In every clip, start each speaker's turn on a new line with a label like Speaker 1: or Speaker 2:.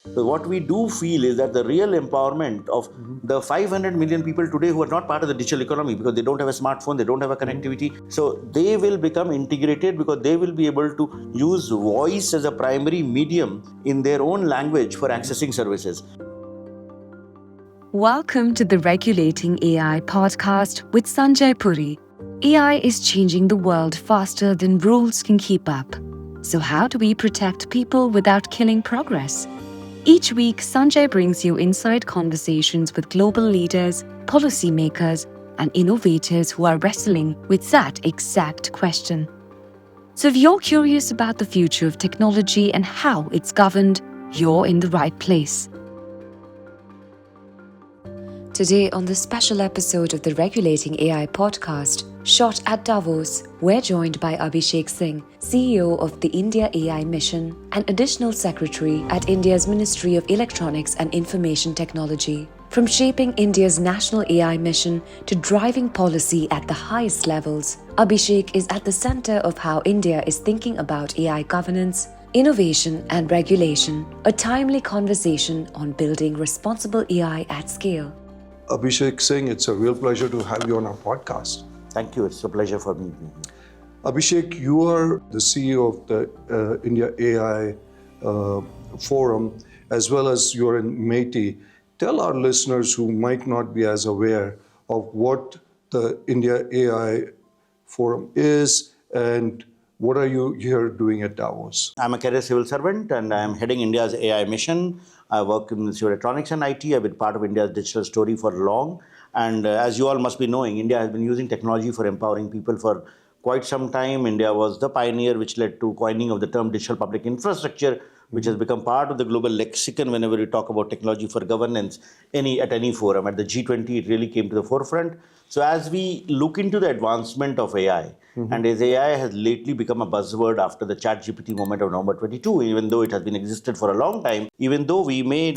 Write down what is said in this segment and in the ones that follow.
Speaker 1: So what we do feel is that the real empowerment of the 500 million people today who are not part of the digital economy because they don't have a smartphone, they don't have a connectivity. So they will become integrated because they will be able to use voice as a primary medium in their own language for accessing services.
Speaker 2: Welcome to the Regulating AI podcast with Sanjay Puri. AI is changing the world faster than rules can keep up. So how do we protect people without killing progress? Each week, Sanjay brings you inside conversations with global leaders, policymakers, and innovators who are wrestling with that exact question. So if you're curious about the future of technology and how it's governed, you're in the right place. Today, on this special episode of the Regulating AI podcast, shot at Davos, we're joined by Abhishek Singh, CEO of the IndiaAI Mission and Additional Secretary at India's Ministry of Electronics and Information Technology. From shaping India's national AI mission to driving policy at the highest levels, Abhishek is at the center of how India is thinking about AI governance, innovation and regulation, a timely conversation on building responsible AI at scale.
Speaker 3: Abhishek Singh, it's a real pleasure to have you on our podcast.
Speaker 1: Thank you. It's a pleasure for me.
Speaker 3: Abhishek, you are the CEO of the India AI Forum, as well as you're in MeitY. Tell our listeners who might not be as aware of what the India AI Forum is and what are you here doing at Davos?
Speaker 1: I'm a career civil servant and I'm heading India's AI mission. I work in electronics and IT. I've been part of India's digital story for long. And as you all must be knowing, India has been using technology for empowering people for quite some time. India was the pioneer which led to coining of the term digital public infrastructure, which has become part of the global lexicon whenever we talk about technology for governance at any forum. At the G20, it really came to the forefront. So as we look into the advancement of AI, and as AI has lately become a buzzword after the ChatGPT moment of November 22, even though it has been existed for a long time, even though we may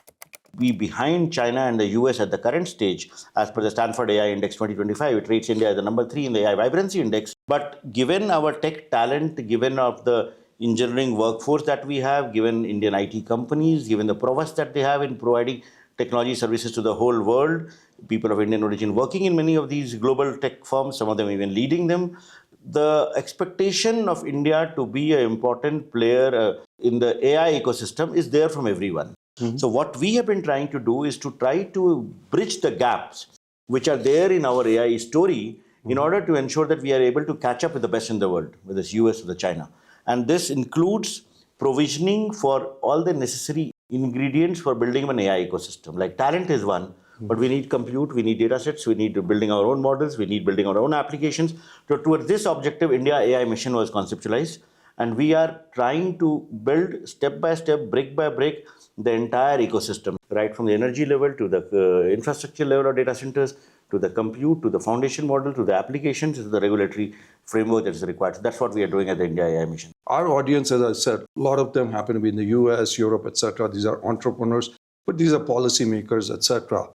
Speaker 1: be behind China and the US at the current stage, as per the Stanford AI Index 2025, it rates India as the number 3 in the AI Vibrancy Index. But given our tech talent, given of the engineering workforce that we have, given Indian IT companies, given the prowess that they have in providing technology services to the whole world, people of Indian origin working in many of these global tech firms, some of them even leading them, the expectation of India to be an important player in the AI ecosystem is there from everyone. So what we have been trying to do is to try to bridge the gaps which are there in our AI story in order to ensure that we are able to catch up with the best in the world, whether it's US or the China. And this includes provisioning for all the necessary ingredients for building an AI ecosystem. Like talent is one, but we need compute, we need data sets, we need building our own models, we need building our own applications. So towards this objective, India AI Mission was conceptualized. And we are trying to build step by step, brick by brick, the entire ecosystem, right from the energy level to the infrastructure level of data centers, to the compute, to the foundation model, to the applications, to the regulatory framework that is required. So that's what we are doing at the India AI Mission.
Speaker 3: Our audience, as I said, a lot of them happen to be in the US, Europe, etc. These are entrepreneurs, but these are policymakers, etc.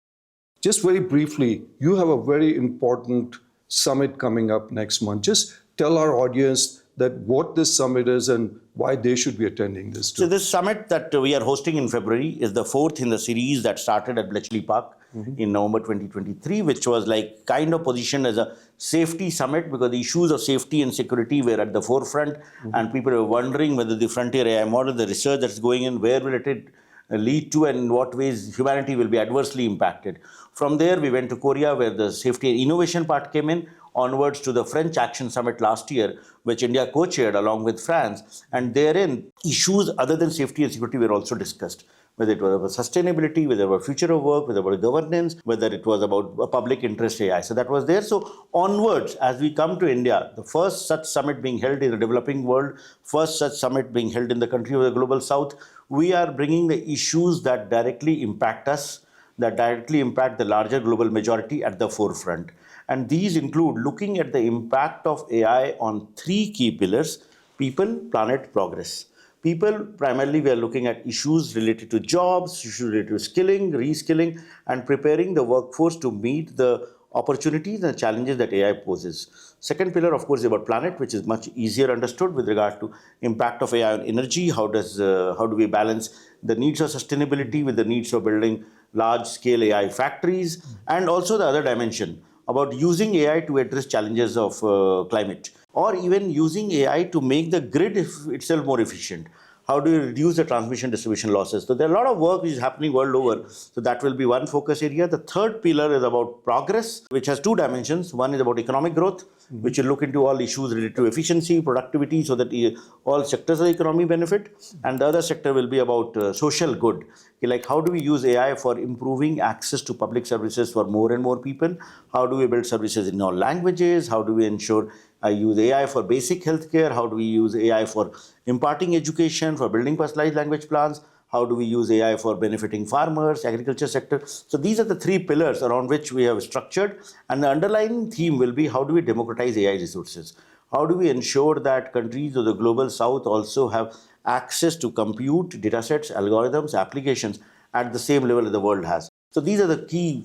Speaker 3: Just very briefly, you have a very important summit coming up next month. Just tell our audience that what this summit is and why they should be attending this too.
Speaker 1: So this summit that we are hosting in February is the fourth in the series that started at Bletchley Park in November 2023, which was like kind of positioned as a safety summit because the issues of safety and security were at the forefront and people were wondering whether the frontier AI model, the research that's going in, where will it lead to and in what ways humanity will be adversely impacted. From there, we went to Korea where the safety and innovation part came in, onwards to the French Action Summit last year, which India co-chaired along with France. And therein, issues other than safety and security were also discussed, whether it was about sustainability, whether it was future of work, whether it was governance, whether it was about public interest AI. So that was there. So onwards, as we come to India, the first such summit being held in the developing world, first such summit being held in the country of the global south, we are bringing the issues that directly impact us, that directly impact the larger global majority at the forefront. And these include looking at the impact of AI on three key pillars: people, planet, progress. People, primarily, we are looking at issues related to jobs, issues related to skilling, reskilling, and preparing the workforce to meet the opportunities and challenges that AI poses. Second pillar, of course, is about planet, which is much easier understood with regard to impact of AI on energy. How do we balance the needs of sustainability with the needs of building large-scale AI factories, and also the other dimension about using AI to address challenges of climate, or even using AI to make the grid itself more efficient. How do you reduce the transmission distribution losses? So there are a lot of work which is happening world over. So that will be one focus area. The third pillar is about progress, which has two dimensions. One is about economic growth, which will look into all issues related to efficiency, productivity, so that all sectors of the economy benefit. And the other sector will be about social good. Like how do we use AI for improving access to public services for more and more people? How do we build services in all languages? How do we ensure I use AI for basic healthcare? How do we use AI for imparting education, for building personalized language plans? How do we use AI for benefiting farmers, agriculture sector? So these are the three pillars around which we have structured. And the underlying theme will be how do we democratize AI resources? How do we ensure that countries of the global south also have access to compute, datasets, algorithms, applications at the same level that the world has? So these are the key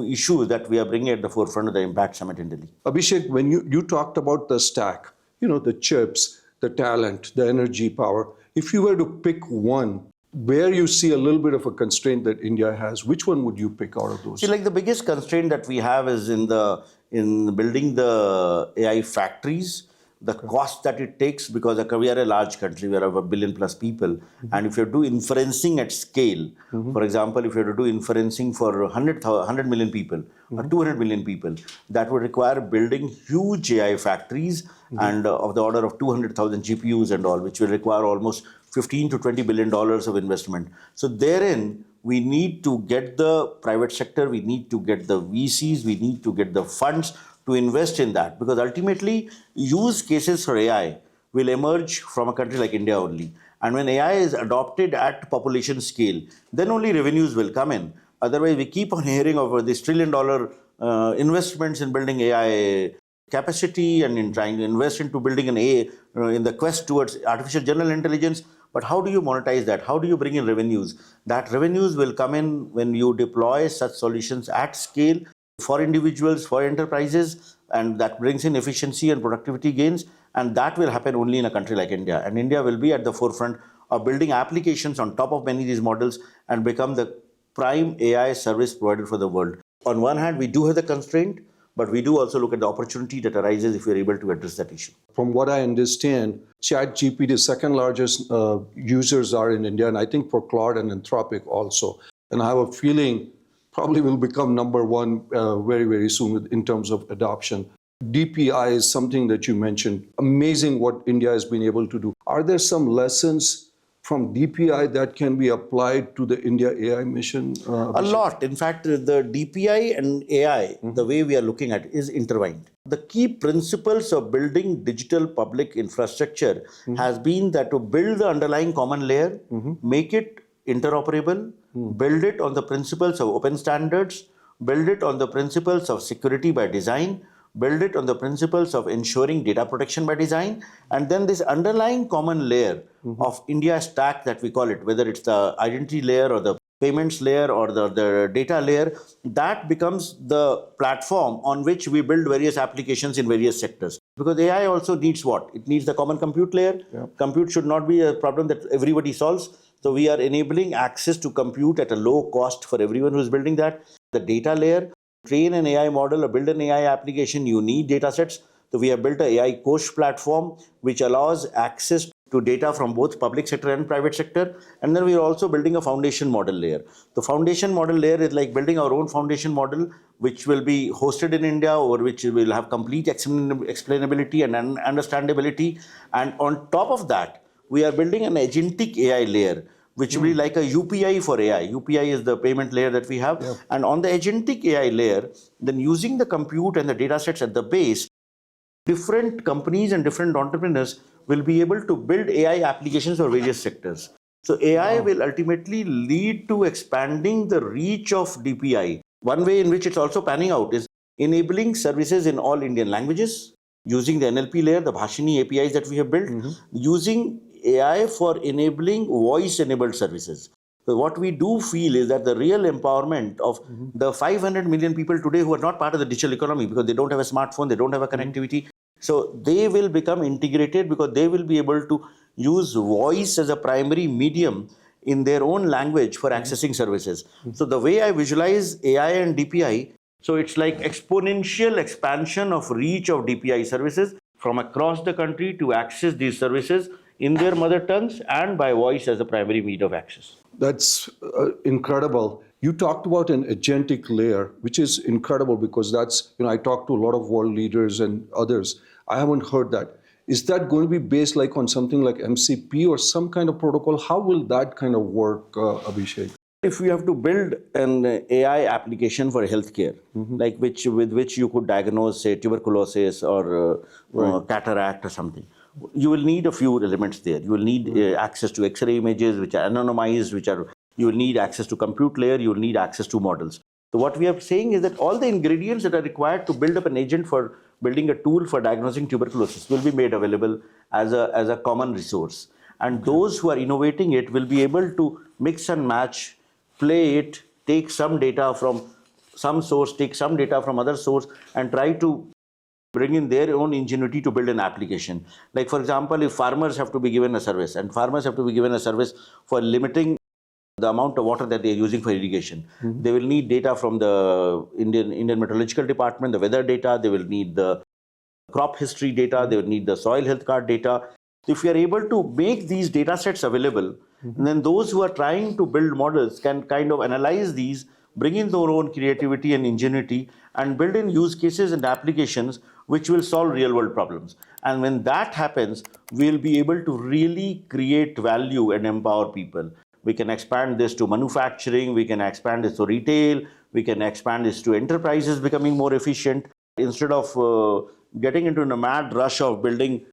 Speaker 1: issues that we are bringing at the forefront of the Impact Summit in Delhi.
Speaker 3: Abhishek, when you talked about the stack, the chips, the talent, the energy power, if you were to pick one, where you see a little bit of a constraint that India has, which one would you pick out of those?
Speaker 1: See, like the biggest constraint that we have is in building the AI factories, the cost that it takes, because we are a large country, we are over 1 billion plus people. And if you do inferencing at scale, for example, if you have to do inferencing for 100 million people or 200 million people, that would require building huge AI factories and of the order of 200,000 GPUs and all, which will require almost 15 to $20 billion of investment. So therein, we need to get the private sector, we need to get the VCs, we need to get the funds to invest in that, because ultimately use cases for AI will emerge from a country like India only. And when AI is adopted at population scale, then only revenues will come in. Otherwise, we keep on hearing of this $1 trillion investments in building AI capacity and in trying to invest into building an AI in the quest towards artificial general intelligence. But how do you monetize that? How do you bring in revenues? That revenues will come in when you deploy such solutions at scale for individuals, for enterprises, and that brings in efficiency and productivity gains. And that will happen only in a country like India. And India will be at the forefront of building applications on top of many of these models and become the prime AI service provider for the world. On one hand, we do have the constraint, but we do also look at the opportunity that arises if we are able to address that issue.
Speaker 3: From what I understand, ChatGPT's second largest users are in India, and I think for Claude and Anthropic also. And I have a feeling probably will become number one very, very soon in terms of adoption. DPI is something that you mentioned. Amazing what India has been able to do. Are there some lessons from DPI that can be applied to the India AI mission?
Speaker 1: A lot. In fact, the DPI and AI, the way we are looking at it, is intertwined. The key principles of building digital public infrastructure has been that to build the underlying common layer, make it interoperable, build it on the principles of open standards, build it on the principles of security by design, build it on the principles of ensuring data protection by design, and then this underlying common layer of India stack that we call it, whether it's the identity layer or the payments layer or the data layer, that becomes the platform on which we build various applications in various sectors. Because AI also needs what? It needs the common compute layer. Compute should not be a problem that everybody solves. So we are enabling access to compute at a low cost for everyone who's building that. The data layer, train an AI model or build an AI application, you need data sets. So we have built an AI Kosh platform, which allows access to data from both public sector and private sector. And then we are also building a foundation model layer. The foundation model layer is like building our own foundation model, which will be hosted in India, over which will have complete explainability and understandability. And on top of that, we are building an agentic AI layer, which will be like a UPI for AI. UPI is the payment layer that we have. And on the agentic AI layer, then using the compute and the data sets at the base, different companies and different entrepreneurs will be able to build AI applications for various sectors. So AI will ultimately lead to expanding the reach of DPI. One way in which it's also panning out is enabling services in all Indian languages, using the NLP layer, the Bhashini APIs that we have built, using AI for enabling voice-enabled services. So what we do feel is that the real empowerment of the 500 million people today who are not part of the digital economy because they don't have a smartphone, they don't have a connectivity. So they will become integrated because they will be able to use voice as a primary medium in their own language for accessing services. So the way I visualize AI and DPI, so it's like exponential expansion of reach of DPI services from across the country to access these services in their mother tongues and by voice as a primary means of access.
Speaker 3: That's incredible. You talked about an agentic layer, which is incredible because that's, I talked to a lot of world leaders and others. I haven't heard that. Is that going to be based like on something like MCP or some kind of protocol? How will that kind of work, Abhishek?
Speaker 1: If we have to build an AI application for healthcare, like with which you could diagnose, say, tuberculosis or cataract or something, you will need a few elements there. You will need access to X-ray images, which are anonymized, you will need access to compute layer, you will need access to models. So what we are saying is that all the ingredients that are required to build up an agent for building a tool for diagnosing tuberculosis will be made available as a common resource. And those who are innovating it will be able to mix and match, play it, take some data from some source, take some data from other source, and try to bring in their own ingenuity to build an application. Like, for example, if farmers have to be given a service, and farmers have to be given a service for limiting the amount of water that they are using for irrigation, they will need data from the Indian Meteorological Department, the weather data, they will need the crop history data, they will need the soil health card data. If we are able to make these data sets available, then those who are trying to build models can kind of analyze these, bring in their own creativity and ingenuity, and build in use cases and applications which will solve real world problems. And when that happens, we'll be able to really create value and empower people. We can expand this to manufacturing, we can expand this to retail, we can expand this to enterprises becoming more efficient. Instead of getting into a mad rush of building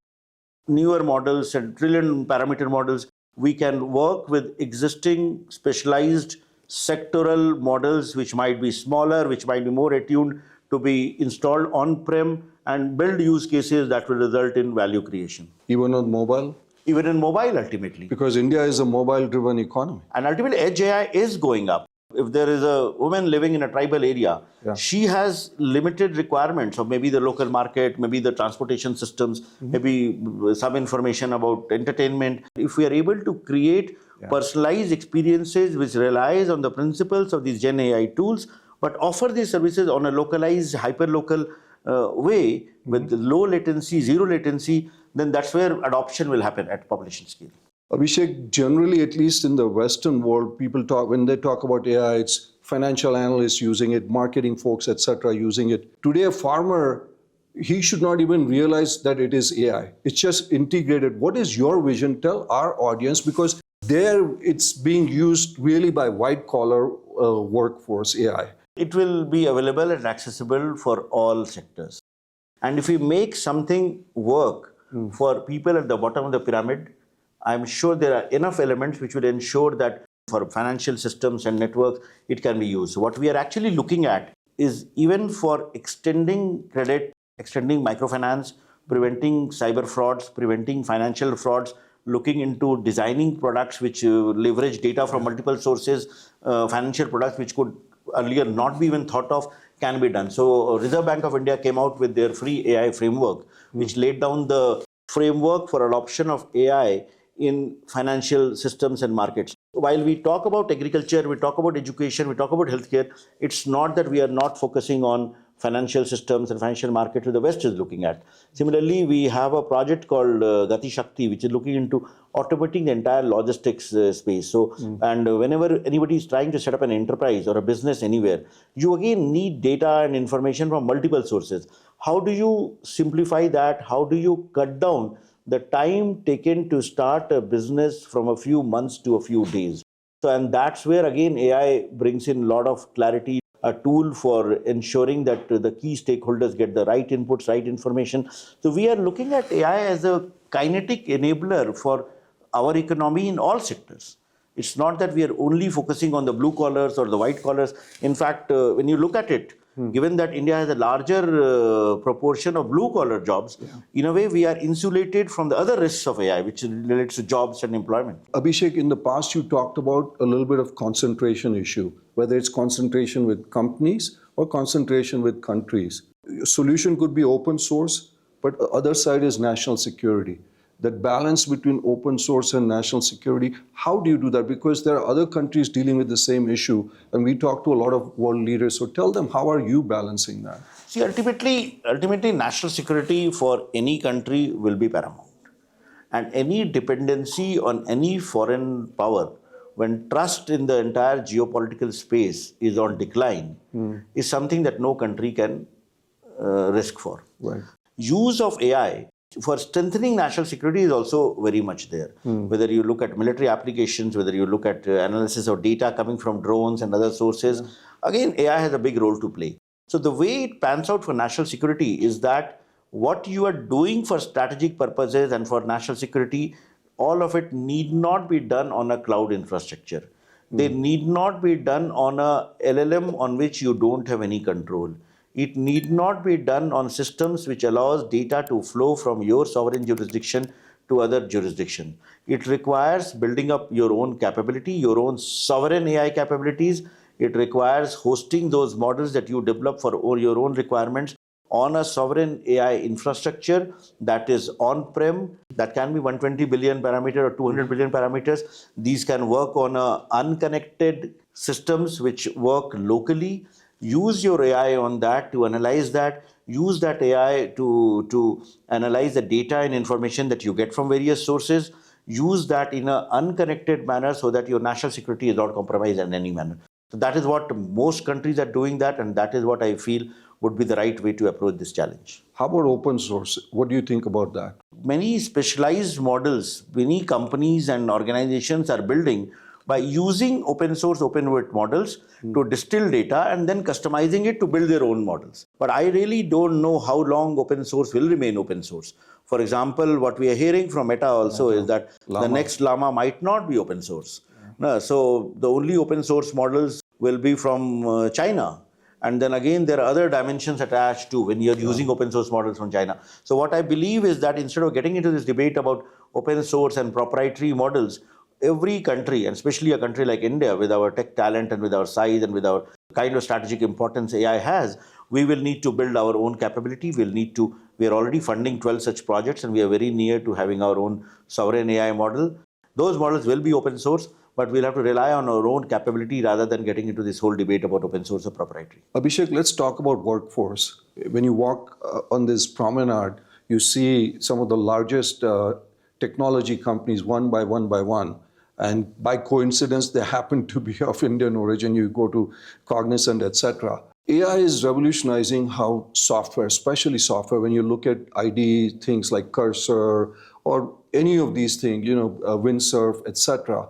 Speaker 1: newer models and trillion parameter models, we can work with existing specialized sectoral models which might be smaller, which might be more attuned to be installed on-prem and build use cases that will result in value creation.
Speaker 3: Even on mobile?
Speaker 1: Even in mobile, ultimately.
Speaker 3: Because India is a mobile-driven economy.
Speaker 1: And ultimately, edge AI is going up. If there is a woman living in a tribal area, she has limited requirements of maybe the local market, maybe the transportation systems, maybe some information about entertainment. If we are able to create personalized experiences which relies on the principles of these Gen AI tools, but offer these services on a localized, hyper-local way with low latency, zero latency, then that's where adoption will happen at population scale.
Speaker 3: Abhishek, generally, at least in the Western world, people talk, when they talk about AI, it's financial analysts using it, marketing folks, etc., using it. Today, a farmer, he should not even realize that it is AI. It's just integrated. What is your vision? Tell our audience, because there it's being used really by white-collar workforce AI.
Speaker 1: It will be available and accessible for all sectors. And if we make something work for people at the bottom of the pyramid, I'm sure there are enough elements which will ensure that for financial systems and networks, it can be used. What we are actually looking at is even for extending credit, extending microfinance, preventing cyber frauds, preventing financial frauds, looking into designing products which leverage data from multiple sources, financial products which could earlier not be even thought of, can be done. So Reserve Bank of India came out with their free AI framework, which laid down the framework for adoption of AI in financial systems and markets. While we talk about agriculture, we talk about education, we talk about healthcare, it's not that we are not focusing on financial systems and financial markets which the West is looking at. Similarly, we have a project called Gati Shakti, which is looking into automating the entire logistics space. So, and whenever anybody is trying to set up an enterprise or a business anywhere, you again need data and information from multiple sources. How do you simplify that? How do you cut down the time taken to start a business from a few months to a few days? So, and that's where again AI brings in a lot of clarity, a tool for ensuring that the key stakeholders get the right inputs, right information. So we are looking at AI as a kinetic enabler for our economy in all sectors. It's not that we are only focusing on the blue collars or the white collars. In fact, when you look at it, given that India has a larger proportion of blue-collar jobs, in a way we are insulated from the other risks of AI, which relates to jobs and employment.
Speaker 3: Abhishek, in the past you talked about a little bit of concentration issue, whether it's concentration with companies or concentration with countries. A solution could be open source, but the other side is national security. That balance between open source and national security, how do you do that? Because there are other countries dealing with the same issue, and we talk to a lot of world leaders. So tell them, how are you balancing that?
Speaker 1: See, ultimately, national security for any country will be paramount. And any dependency on any foreign power, when trust in the entire geopolitical space is on decline, is something that no country can risk for.
Speaker 3: Right.
Speaker 1: Use of AI for strengthening national security is also very much there. Whether you look at military applications, whether you look at analysis of data coming from drones and other sources, again, AI has a big role to play. So the way it pans out for national security is that what you are doing for strategic purposes and for national security, all of it need not be done on a cloud infrastructure. They need not be done on a LLM on which you don't have any control. It need not be done on systems which allows data to flow from your sovereign jurisdiction to other jurisdiction. It requires building up your own capability, your own sovereign AI capabilities. It requires hosting those models that you develop for your own requirements on a sovereign AI infrastructure that is on-prem, that can be 120 billion parameter or 200 billion parameters. These can work on unconnected systems which work locally. Use your AI on that to analyze that. Use that AI to analyze the data and information that you get from various sources. Use that in an unconnected manner so that your national security is not compromised in any manner. So that is what most countries are doing that, and that is what I feel would be the right way to approach this challenge.
Speaker 3: How about open source? What do you think about that?
Speaker 1: Many specialized models, many companies and organizations are building by using open source, open weight models to distill data and then customizing it to build their own models. But I really don't know how long open source will remain open source. For example, what we are hearing from Meta also is that the next Llama might not be open source. No, so the only open source models will be from China. And then again, there are other dimensions attached to when you're using open source models from China. So what I believe is that instead of getting into this debate about open source and proprietary models, every country, and especially a country like India, with our tech talent and with our size and with our kind of strategic importance AI has, we will need to build our own capability. We are already funding 12 such projects, and we are very near to having our own sovereign AI model. Those models will be open source, but we'll have to rely on our own capability rather than getting into this whole debate about open source or proprietary.
Speaker 3: Abhishek, let's talk about workforce. When you walk on this promenade, you see some of the largest technology companies one by one. And by coincidence, they happen to be of Indian origin. You go to Cognizant, etc. AI is revolutionizing how software, especially software, when you look at ID things like Cursor or any of these things, Windsurf, etc.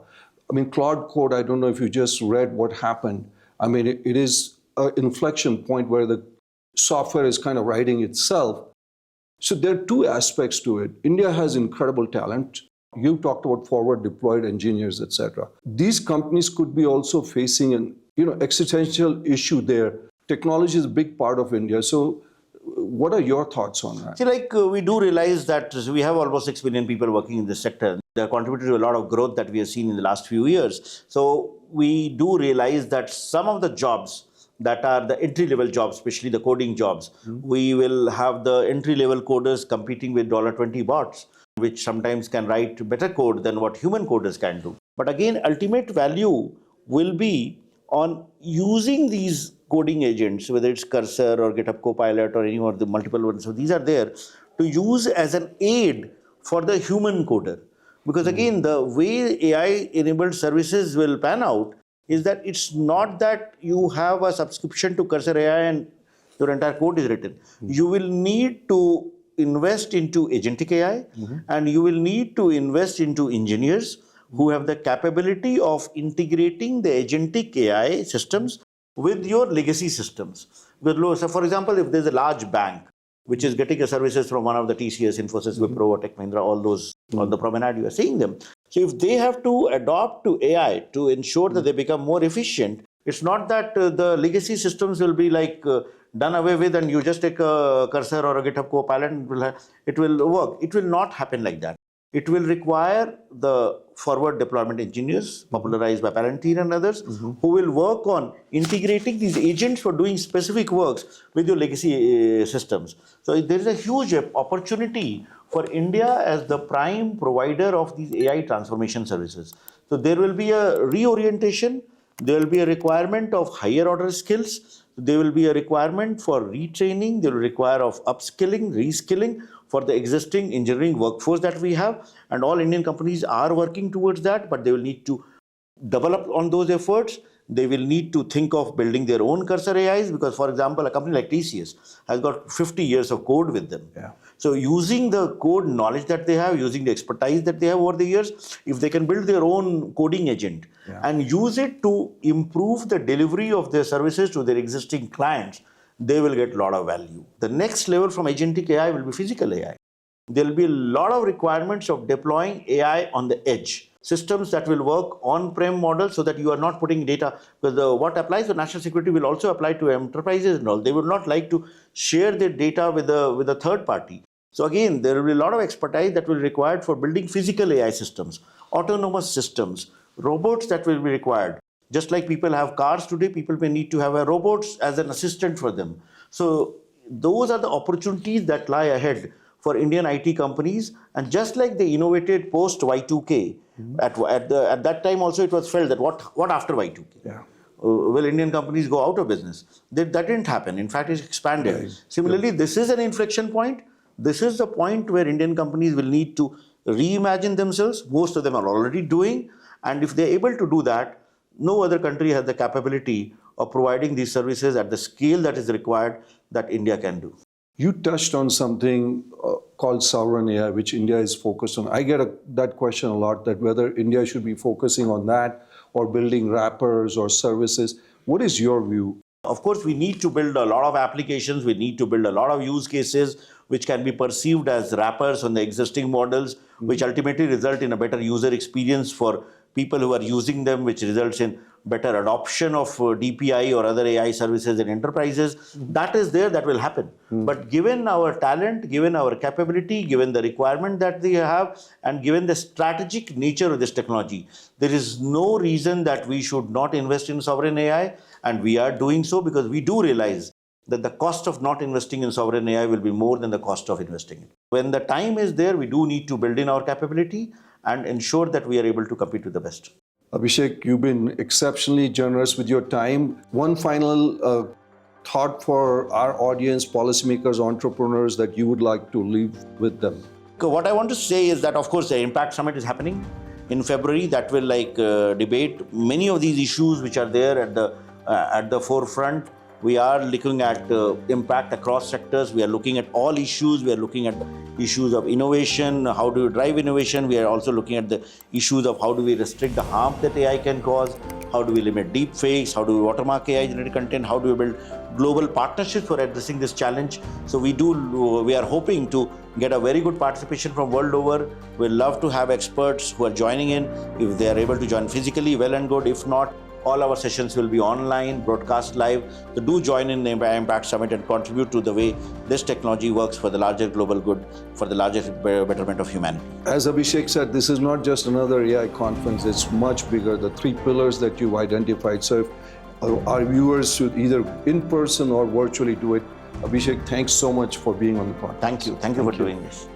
Speaker 3: I mean, Claude Code, I don't know if you just read what happened. I mean, it is an inflection point where the software is kind of writing itself. So there are two aspects to it. India has incredible talent. You talked about forward deployed engineers, etc. These companies could be also facing an existential issue there. Technology is a big part of India. So what are your thoughts on that?
Speaker 1: See, we do realize that we have almost 6 million people working in this sector. They have contributed to a lot of growth that we have seen in the last few years. So we do realize that some of the jobs that are the entry-level jobs, especially the coding jobs, we will have the entry-level coders competing with $20 bots, which sometimes can write better code than what human coders can do. But again, ultimate value will be on using these coding agents, whether it's Cursor or GitHub Copilot or any of the multiple ones. So these are there to use as an aid for the human coder. Because again, the way AI-enabled services will pan out is that it's not that you have a subscription to Cursor AI and your entire code is written. You will need to invest into Agentic AI, and you will need to invest into engineers who have the capability of integrating the Agentic AI systems with your legacy systems. So for example, if there's a large bank which is getting services from one of the TCS, Infosys, Wipro, or Tech Mahindra, all those on the promenade, you are seeing them. So if they have to adopt to AI to ensure that they become more efficient, It's not that the legacy systems will be done away with and you just take a cursor or a GitHub Copilot and it will work. It will not happen like that. It will require the forward deployment engineers, popularized by Palantir and others, who will work on integrating these agents for doing specific works with your legacy systems. So there is a huge opportunity for India as the prime provider of these AI transformation services. So there will be a reorientation. There will be a requirement of higher order skills. There will be a requirement for retraining. There will require of upskilling, reskilling for the existing engineering workforce that we have. And all Indian companies are working towards that, but they will need to develop on those efforts. They will need to think of building their own cursor AIs because, for example, a company like TCS has got 50 years of code with them.
Speaker 3: Yeah.
Speaker 1: So using the code knowledge that they have, using the expertise that they have over the years, if they can build their own coding agent and use it to improve the delivery of their services to their existing clients, they will get a lot of value. The next level from agentic AI will be physical AI. There will be a lot of requirements of deploying AI on the edge. Systems that will work on-prem models so that you are not putting data, because what applies to national security will also apply to enterprises and all. They would not like to share their data with a third party. So again, there will be a lot of expertise that will be required for building physical AI systems, autonomous systems, robots that will be required. Just like people have cars today, people may need to have a robots as an assistant for them. So those are the opportunities that lie ahead for Indian IT companies. And just like they innovated post Y2K, at that time also it was felt that what after Y2K?
Speaker 3: Yeah.
Speaker 1: Will Indian companies go out of business? That didn't happen. In fact, it's expanded. Right. Similarly, this is an inflection point. This is the point where Indian companies will need to reimagine themselves. Most of them are already doing. And if they're able to do that, no other country has the capability of providing these services at the scale that is required that India can do.
Speaker 3: You touched on something called sovereign AI, which India is focused on. I get that question a lot, that whether India should be focusing on that or building wrappers or services. What is your view?
Speaker 1: Of course, we need to build a lot of applications. We need to build a lot of use cases which can be perceived as wrappers on the existing models, which ultimately result in a better user experience for people who are using them, which results in better adoption of DPI or other AI services in enterprises. That is there, that will happen. But given our talent, given our capability, given the requirement that they have, and given the strategic nature of this technology, there is no reason that we should not invest in sovereign AI. And we are doing so because we do realize that the cost of not investing in sovereign AI will be more than the cost of investing it. When the time is there, we do need to build in our capability and ensure that we are able to compete with the best.
Speaker 3: Abhishek, you've been exceptionally generous with your time. One final thought for our audience, policymakers, entrepreneurs, that you would like to leave with them.
Speaker 1: What I want to say is that, of course, the Impact Summit is happening in February. That will debate many of these issues which are there at the forefront. We are looking at impact across sectors. We are looking at all issues. We are looking at issues of innovation. How do you drive innovation? We are also looking at the issues of how do we restrict the harm that AI can cause? How do we limit deep fakes? How do we watermark AI generated content? How do we build global partnerships for addressing this challenge? So we are hoping to get a very good participation from world over. We'd love to have experts who are joining in. If they are able to join physically, well and good. If not, all our sessions will be online, broadcast live. So do join in the Impact Summit and contribute to the way this technology works for the larger global good, for the larger betterment of humanity.
Speaker 3: As Abhishek said, this is not just another AI conference. It's much bigger, the 3 pillars that you've identified. So if our viewers should either in person or virtually do it. Abhishek, thanks so much for being on the podcast.
Speaker 1: Thank you. Thank you for doing this.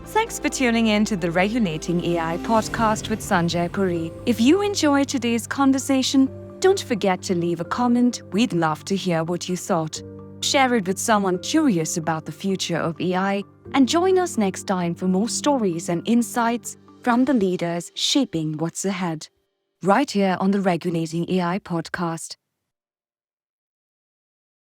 Speaker 2: Thanks for tuning in to the Regulating AI podcast with Sanjay Puri. If you enjoyed today's conversation, don't forget to leave a comment. We'd love to hear what you thought. Share it with someone curious about the future of AI, and join us next time for more stories and insights from the leaders shaping what's ahead. Right here on the Regulating AI podcast.